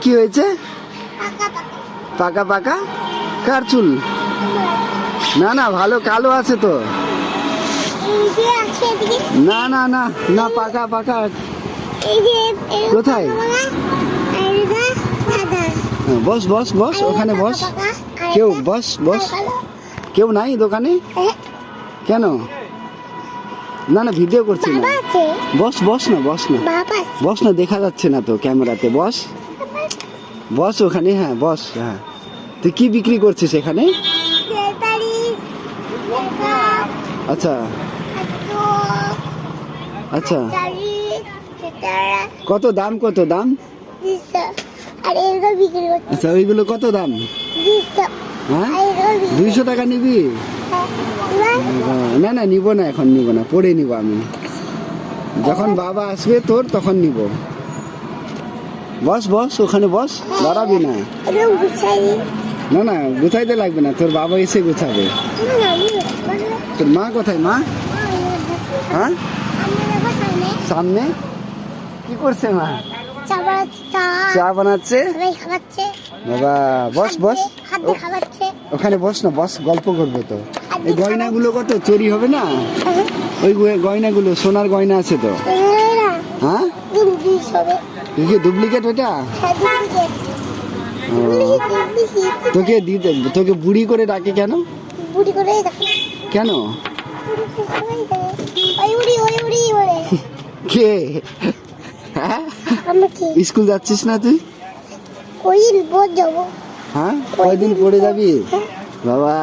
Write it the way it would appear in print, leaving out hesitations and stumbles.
কি হয়েছে? পাকা পাকা? কার চুল? না না, ভালো কালো আছে তো। না না না না, পাকা পাকা। কোথায়? বস বস বস, ওখানে বস। কেউ বস বস। কেউ নাই দোকানে? কেন? না না, ভিডিও করছি না। বস বস না, বস না, বস না, দেখা যাচ্ছে না তো ক্যামেরাতে। বস বস ওখানে, হ্যাঁ বস। হ্যাঁ, তুই কি বিক্রি করছিস এখানে? আচ্ছা আচ্ছা, কত দাম? কত দাম? আচ্ছা, ওইগুলো কত দাম? হ্যাঁ, 200 টাকা নিবি? না না, নিব না, এখন নিব না, পরে নিব আমি। যখন বাবা আসবে তোর তখন নিব। বস বস ওখানে বস, দাঁড়াবি না। না না, গুছাইতে লাগবে না, তোর বাবা এসে গুছাবে। তোর মা কোথায়? মা? হ্যাঁ, সামনে। কি করছে মা? চা বানাচ্ছে। বাবা, বস বস ওখানে বস না, বস, গল্প করবো তো। এই গয়নাগুলো কত? চুরি হবে না? ওই গয়নাগুলো সোনার গয়না আছে তো? হ্যাঁ, ডুপ্লিকেট ওইটা? তোকে দিতে, তোকে বুড়ি করে ডাকে কেন? কেন? কে? হ্যাঁ, স্কুল যাচ্ছিস না তুই? হ্যাঁ, কয়দিন পরে যাবি? বাবা